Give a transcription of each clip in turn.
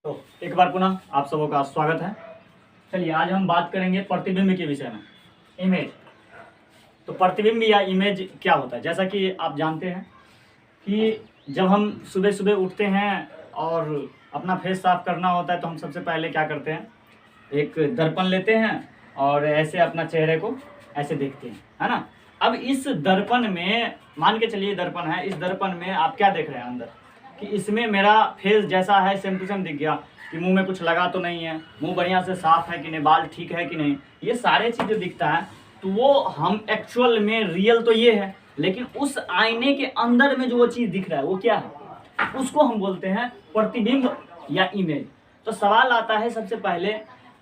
तो एक बार पुनः आप सबों का स्वागत है। चलिए आज हम बात करेंगे प्रतिबिंब के विषय में, इमेज। तो प्रतिबिंब या इमेज क्या होता है? जैसा कि आप जानते हैं कि जब हम सुबह सुबह उठते हैं और अपना फेस साफ करना होता है तो हम सबसे पहले क्या करते हैं, एक दर्पण लेते हैं और ऐसे अपना चेहरे को ऐसे देखते हैं, है ना। अब इस दर्पण में मान के चलिए दर्पण है, इस दर्पण में आप क्या देख रहे हैं अंदर कि इसमें मेरा फेस जैसा है सेम टू सेम दिख गया कि मुंह में कुछ लगा तो नहीं है, मुंह बढ़िया से साफ है कि नहीं, बाल ठीक है कि नहीं, ये सारे चीज़ें दिखता है। तो वो हम एक्चुअल में रियल तो ये है, लेकिन उस आईने के अंदर में जो वो चीज़ दिख रहा है वो क्या है, उसको हम बोलते हैं प्रतिबिंब या इमेज। तो सवाल आता है सबसे पहले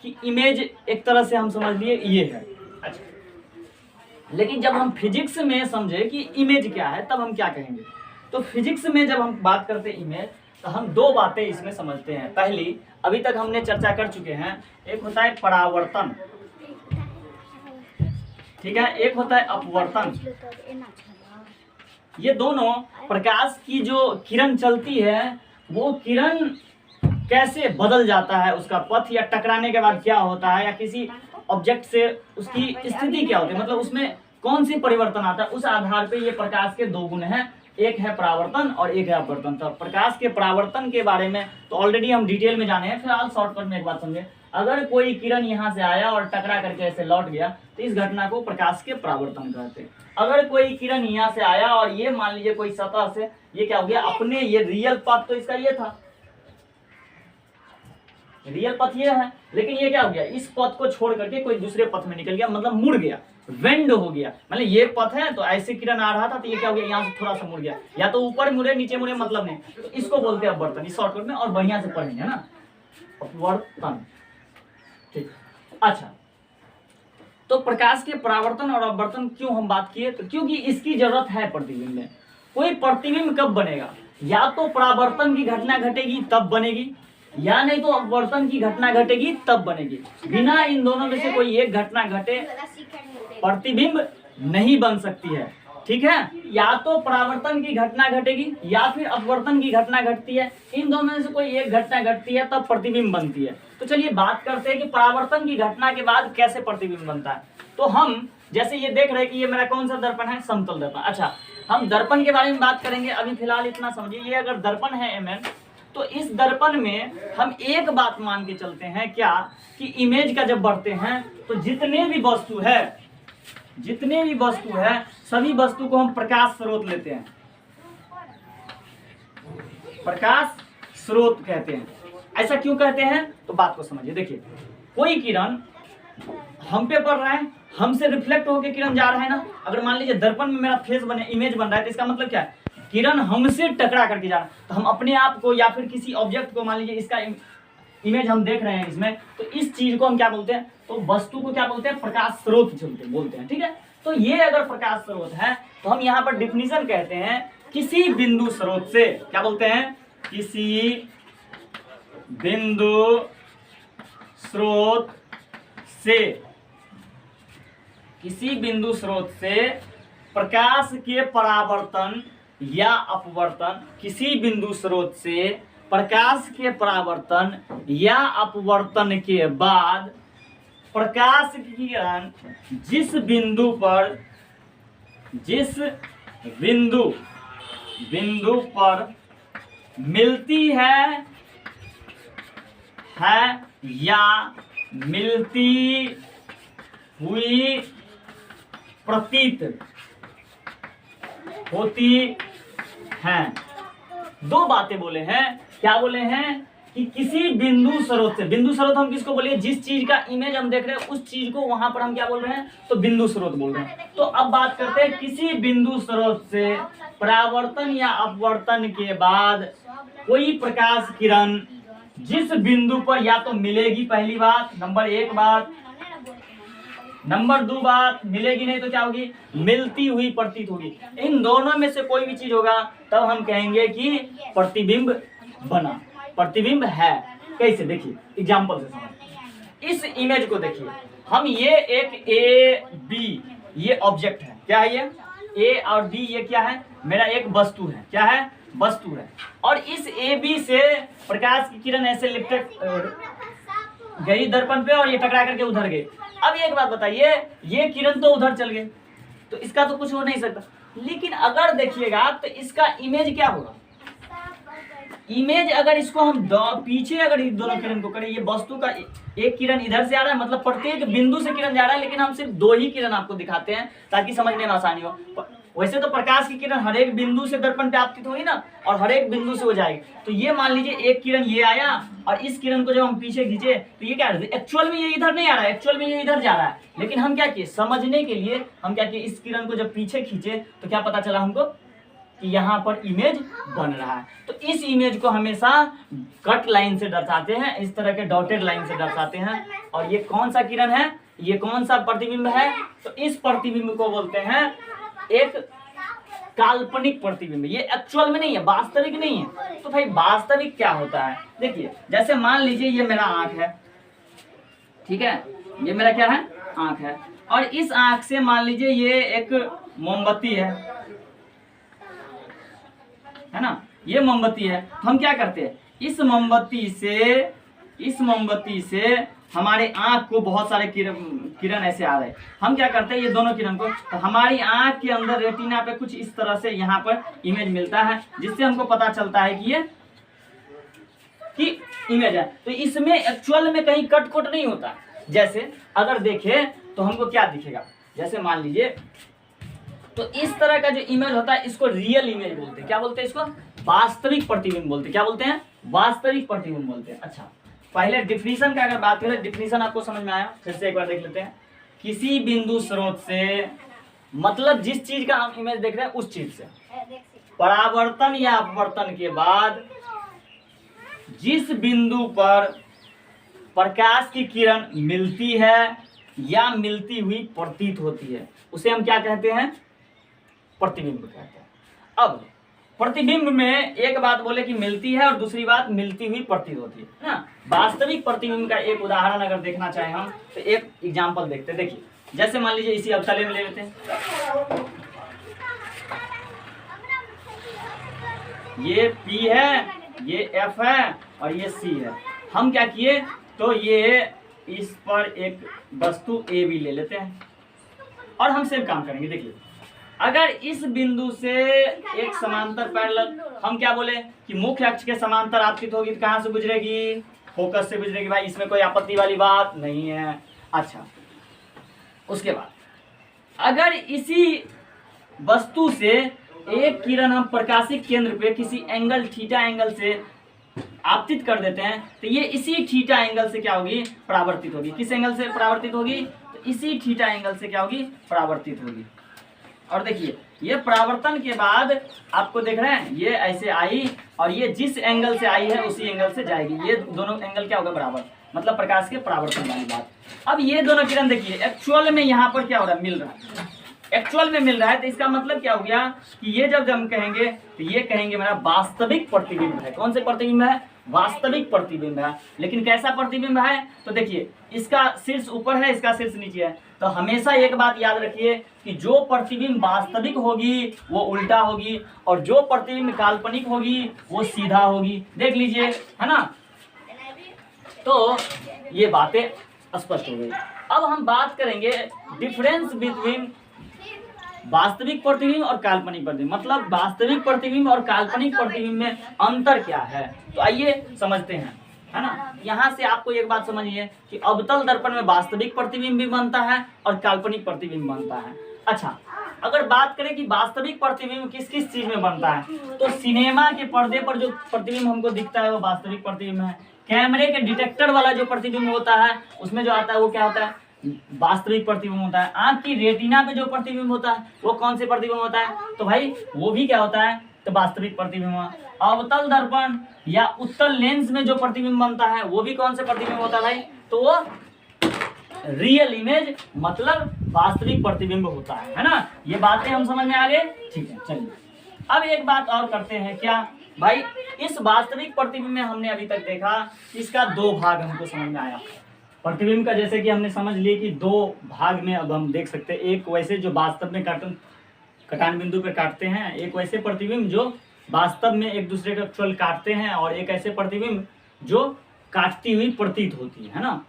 कि इमेज एक तरह से हम समझ लिए ये है, अच्छा, लेकिन जब हम फिजिक्स में समझे कि इमेज क्या है तब हम क्या कहेंगे। तो फिजिक्स में जब हम बात करते हैं इमेज तो हम दो बातें इसमें समझते हैं। पहली अभी तक हमने चर्चा कर चुके हैं, एक होता है परावर्तन, ठीक है, एक होता है अपवर्तन। ये दोनों प्रकाश की जो किरण चलती है वो किरण कैसे बदल जाता है, उसका पथ या टकराने के बाद क्या होता है, या किसी ऑब्जेक्ट से उसकी स्थिति क्या होती है, मतलब उसमें कौन सी परिवर्तन आता है, उस आधार पे ये प्रकाश के दो गुण हैं, एक है परावर्तन और एक है अपवर्तन। तो प्रकाश के परावर्तन के बारे में तो ऑलरेडी हम डिटेल में जाने हैं, फिलहाल शॉर्टकट में एक बात समझे। अगर कोई किरण यहाँ से आया और टकरा करके ऐसे लौट गया तो इस घटना को प्रकाश के परावर्तन कहते हैं। अगर कोई किरण यहाँ से आया और ये मान लीजिए कोई सतह से ये क्या हो गया, अपने ये रियल पथ तो इसका ये था, रियल पथ ये है, लेकिन ये क्या हो गया, इस पथ को छोड़ करके कोई दूसरे पथ में निकल गया, मतलब मुड़ गया, वेंड हो गया। मतलब ये पथ है तो ऐसे किरण आ रहा था तो ये क्या हो गया, यहाँ से थोड़ा सा मुड़ गया, या तो ऊपर मुड़े नीचे मुड़े मतलब नहीं, तो इसको बोलते हैं अपवर्तन, इस शॉर्टकट में और बढ़िया से पढ़ेंगे ना, अपवर्तन, ठीक। अच्छा, तो प्रकाश के परावर्तन और अपवर्तन क्यों हम बात किए, तो क्योंकि इसकी जरूरत है प्रतिबिंब में। कोई प्रतिबिंब कब बनेगा, या तो परावर्तन की घटना घटेगी तब बनेगी, या नहीं तो अपवर्तन की घटना घटेगी तब बनेगी। बिना इन दोनों में से कोई एक घटना घटे प्रतिबिंब नहीं बन सकती है, ठीक है। या तो परावर्तन की घटना घटेगी या फिर अपवर्तन की घटना घटती है, इन दोनों में से कोई एक घटना घटती है तब प्रतिबिंब बनती है। तो चलिए बात करते हैं कि परावर्तन की घटना के बाद कैसे प्रतिबिंब बनता है। तो हम जैसे ये देख रहे हैं कि ये मेरा कौन सा दर्पण है, समतल दर्पण। अच्छा, हम दर्पण के बारे में बात करेंगे, अभी फिलहाल इतना समझिए, ये अगर दर्पण है mm, तो इस दर्पण में हम एक बात मान के चलते हैं क्या, कि इमेज का जब बढ़ते हैं तो जितने भी वस्तु है सभी वस्तु को हम प्रकाश स्रोत लेते हैं, प्रकाश स्रोत कहते हैं। ऐसा क्यों कहते हैं, तो बात को समझिए। देखिए, कोई किरण हम पे पड़ रहा है, हमसे रिफ्लेक्ट होकर किरण जा रहा है ना। अगर मान लीजिए दर्पण में मेरा फेस बने, इमेज बन रहा है, तो इसका मतलब क्या है, किरण हमसे टकरा करके जा रहा है। तो हम अपने आप को या फिर किसी ऑब्जेक्ट को, मान लीजिए इसका इमेज हम देख रहे हैं इसमें, तो इस चीज को हम क्या बोलते हैं, तो वस्तु को क्या बोलते हैं, प्रकाश स्रोत बोलते हैं, ठीक है। तो ये अगर प्रकाश स्रोत है तो हम यहाँ पर डिफिनीशन कहते हैं किसी बिंदु स्रोत से, क्या बोलते हैं, किसी बिंदु स्रोत से, किसी बिंदु स्रोत से प्रकाश के परावर्तन या अपवर्तन, किसी बिंदु स्रोत से प्रकाश के परावर्तन या अपवर्तन के बाद प्रकाश की किरण जिस बिंदु पर मिलती है या मिलती हुई प्रतीत होती है। दो बातें बोले हैं, क्या बोले हैं, कि किसी बिंदु स्रोत से, बिंदु स्रोत हम किसको बोले, जिस चीज का इमेज हम देख रहे हैं उस चीज को वहां पर हम क्या बोल रहे हैं, तो बिंदु स्रोत बोल रहे हैं। तो अब बात करते हैं किसी बिंदु स्रोत से परावर्तन या अपवर्तन के बाद कोई प्रकाश किरण जिस बिंदु पर या तो मिलेगी, पहली बात, नंबर एक बात, नंबर दो बात, मिलेगी नहीं तो क्या होगी, मिलती हुई प्रतीत होगी। इन दोनों में से कोई भी चीज होगा तब हम कहेंगे कि प्रतिबिंब बना, प्रतिबिंब है। कैसे, देखिए एग्जांपल से समझ। इस इमेज को देखिए, हम ये एक ए बी ये ऑब्जेक्ट है, क्या है ये, ए और बी ये क्या है, मेरा एक वस्तु है, क्या है, वस्तु है और इस ए बी से प्रकाश की किरण ऐसे लिपट गई दर्पण पे और ये टकरा करके उधर गई। अब एक बात बताइए, ये किरण तो उधर चल गई तो इसका तो कुछ हो नहीं सकता, लेकिन अगर देखिएगा तो इसका इमेज क्या होगा, इमेज अगर इसको हम पीछे अगर इस दोनों किरण को करें, ये वस्तु का एक किरण इधर से आ रहा है, मतलब प्रत्येक बिंदु से किरण जा रहा है, लेकिन हम सिर्फ 2 ही किरण आपको दिखाते हैं ताकि समझने में आसानी हो। वैसे तो प्रकाश की किरण हर एक बिंदु से दर्पण पे आपतित होगी ना, और हर एक बिंदु से हो जाएगी। तो ये मान लीजिए एक किरण ये आया और इस किरण को जब हम पीछे खींचे तो ये क्या है, एक्चुअल में ये इधर नहीं आ रहा है, एक्चुअल में ये इधर जा रहा है, लेकिन हम क्या किए, समझने के लिए हम क्या किए, इस किरण को जब पीछे खींचे तो क्या पता चला हमको कि यहाँ पर इमेज बन रहा है। तो इस इमेज को हमेशा कट लाइन से दर्शाते हैं, इस तरह के डॉटेड लाइन से दर्शाते हैं। और ये कौन सा किरण है, ये कौन सा प्रतिबिंब है, तो इस प्रतिबिंब को बोलते हैं एक काल्पनिक प्रतिबिंब। ये एक्चुअल में नहीं है, वास्तविक नहीं है। तो भाई वास्तविक क्या होता है, देखिए जैसे मान लीजिए ये मेरा आंख है, ठीक है, ये मेरा क्या है, आंख है, और इस आंख से मान लीजिए ये एक मोमबत्ती है ना, ये मोमबत्ती है। तो हम क्या करते हैं, इस मोमबत्ती से हमारे आंख को बहुत सारे किरण ऐसे आ रहे हैं, हम क्या करते हैं, ये दोनों किरण को, तो हमारी आंख के अंदर रेटिना पे कुछ इस तरह से यहाँ पर इमेज मिलता है, जिससे हमको पता चलता है कि ये इमेज है। तो इसमें एक्चुअल में कहीं कट कोट नहीं होता। जैसे अगर देखें तो हमको क्या दिखेगा, जैसे मान लीजिए तो इस तरह का जो इमेज होता है इसको रियल इमेज बोलते हैं। क्या बोलते हैं इसको, वास्तविक प्रतिबिंब बोलते हैं। क्या बोलते हैं, वास्तविक प्रतिबिंब बोलते हैं। अच्छा, पहले डिफिनीशन का अगर बात करें, डिफिनीशन आपको समझ में आया, फिर से एक बार देख लेते हैं। किसी बिंदु स्रोत से, मतलब जिस चीज का हम इमेज देख रहे हैं उस चीज से, परावर्तन या अपवर्तन के बाद जिस बिंदु पर प्रकाश की किरण मिलती है या मिलती हुई प्रतीत होती है, उसे हम क्या कहते हैं, प्रतिबिंब कहते हैं। अब प्रतिबिंब में एक बात बोले कि मिलती है और दूसरी बात मिलती हुई प्रतीत होती है ना। वास्तविक प्रतिबिंब का एक उदाहरण अगर देखना चाहें हम, तो एक एग्जांपल देखते हैं। देखिए जैसे मान लीजिए इसी अवतले में ले लेते हैं, ये P है, ये F है और ये C है। हम क्या किए, तो ये इस पर एक वस्तु A भी ले लेते हैं और हम सेम काम करेंगे। देखिए अगर इस बिंदु से एक समांतर पैरेलल, हम क्या बोले कि मुख्य अक्ष के समांतर आपतित होगी, तो कहाँ से गुजरेगी, फोकस से गुजरेगी। भाई इसमें कोई आपत्ति वाली बात नहीं है। अच्छा, उसके बाद अगर इसी वस्तु से एक किरण हम प्रकाशिक केंद्र पे किसी एंगल थीटा एंगल से आपतित कर देते हैं, तो ये इसी थीटा एंगल से क्या होगी, परावर्तित होगी। किस एंगल से परावर्तित होगी, तो इसी थीटा एंगल से क्या होगी, परावर्तित होगी। और देखिए ये परावर्तन के बाद आपको देख रहे हैं, ये ऐसे आई और ये जिस एंगल से आई है उसी एंगल से जाएगी। ये दोनों एंगल क्या होगा, बराबर, मतलब प्रकाश के परावर्तन वाली बात। अब ये दोनों किरण देखिए एक्चुअल में यहाँ पर क्या हो रहा है, मिल रहा है, एक्चुअल में मिल रहा है। तो इसका मतलब क्या हो गया कि ये जब हम कहेंगे तो ये कहेंगे मेरा वास्तविक प्रतिबिंब है। कौन से प्रतिबिंब है, वास्तविक प्रतिबिंब है। लेकिन कैसा प्रतिबिंब है, तो देखिए इसका शीर्ष ऊपर है, इसका शीर्ष नीचे है। तो हमेशा एक बात याद रखिए कि जो प्रतिबिंब वास्तविक होगी वो उल्टा होगी और जो प्रतिबिंब काल्पनिक होगी वो सीधा होगी। देख लीजिए, है ना। तो ये बातें स्पष्ट हो गई। अब हम बात करेंगे डिफरेंस बिटवीन वास्तविक प्रतिबिंब और काल्पनिक प्रतिबिंब, मतलब वास्तविक प्रतिबिंब और काल्पनिक प्रतिबिंब में अंतर क्या है। तो आइए समझते हैं, है ना। यहाँ से आपको एक बात समझिए कि अवतल दर्पण में वास्तविक प्रतिबिंब भी बनता है और काल्पनिक प्रतिबिंब बनता है। अच्छा, अगर बात करें कि वास्तविक प्रतिबिंब किस किस चीज में बनता है, तो सिनेमा के पर्दे पर जो प्रतिबिंब हमको दिखता है वो वास्तविक प्रतिबिंब है। कैमरे के डिटेक्टर वाला जो प्रतिबिंब होता है उसमें जो आता है वो क्या होता है, वास्तविक प्रतिबिंब होता है। आंख की रेटिना पे जो प्रतिबिंब होता है वो कौन से प्रतिबिंब होता है, तो भाई वो भी क्या होता है, तो वास्तविक प्रतिबिंब। अवतल दर्पण या उत्तल लेंस में जो प्रतिबिंब बनता है वो भी कौन से प्रतिबिंब होता है भाई, तो वो रियल इमेज मतलब वास्तविक प्रतिबिंब होता है ना। ये बातें हम समझ में आ गए, ठीक है। चलिए अब एक बात और करते हैं, क्या भाई, इस वास्तविक प्रतिबिंब में हमने अभी तक देखा इसका 2 भाग हमको समझ में आया प्रतिबिंब का। जैसे कि हमने समझ लिए कि 2 भाग में अब हम देख सकते हैं, एक वैसे जो वास्तव में कटान बिंदु पे काटते हैं, एक वैसे प्रतिबिंब जो वास्तव में एक दूसरे को एक्चुअल काटते हैं, और एक ऐसे प्रतिबिंब जो काटती हुई प्रतीत होती है ना।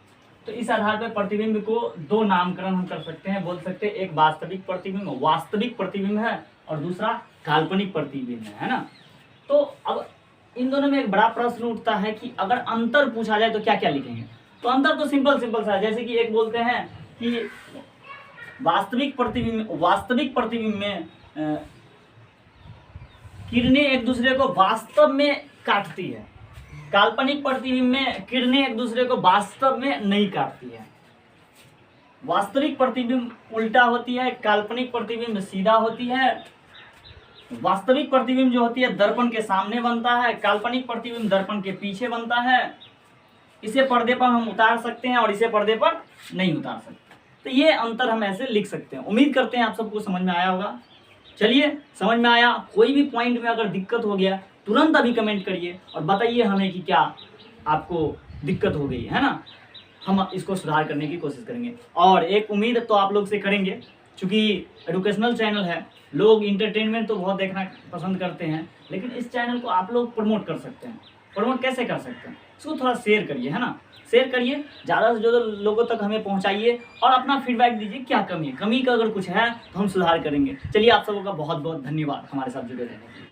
तो इस आधार पर प्रतिबिंब को दो नामकरण हम कर सकते हैं, बोल सकते हैं एक वास्तविक प्रतिबिंब है, और दूसरा काल्पनिक प्रतिबिंब है ना। तो अब इन दोनों में एक बड़ा प्रश्न उठता है कि अगर अंतर पूछा जाए तो क्या क्या लिखेंगे। तो अंतर तो सिंपल सा है, जैसे कि एक बोलते हैं कि वास्तविक प्रतिबिंब में किरणें एक दूसरे को वास्तव में काटती है, काल्पनिक प्रतिबिंब में किरणें एक दूसरे को वास्तव में नहीं काटती है। वास्तविक प्रतिबिंब उल्टा होती है, काल्पनिक प्रतिबिंब सीधा होती है। वास्तविक प्रतिबिंब जो होती है दर्पण के सामने बनता है, काल्पनिक प्रतिबिंब दर्पण के पीछे बनता है। इसे पर्दे पर हम उतार सकते हैं और इसे पर्दे पर नहीं उतार सकते। तो ये अंतर हम ऐसे लिख सकते हैं। उम्मीद करते हैं आप सबको समझ में आया होगा। चलिए, समझ में आया? कोई भी पॉइंट में अगर दिक्कत हो गया तुरंत अभी कमेंट करिए और बताइए हमें कि क्या आपको दिक्कत हो गई है ना। हम इसको सुधार करने की कोशिश करेंगे। और एक उम्मीद तो आप लोग से करेंगे, चूँकि एजुकेशनल चैनल है, लोग इंटरटेनमेंट तो बहुत देखना पसंद करते हैं, लेकिन इस चैनल को आप लोग प्रमोट कर सकते हैं। प्रमोट कैसे कर सकते हैं? इसको थोड़ा शेयर करिए, है ना। शेयर करिए, ज़्यादा से ज़्यादा लोगों तक हमें पहुंचाइए और अपना फीडबैक दीजिए क्या कमी है। कमी का अगर कुछ है तो हम सुधार करेंगे। चलिए, आप सबों का बहुत बहुत धन्यवाद हमारे साथ जुड़े रहने के लिए।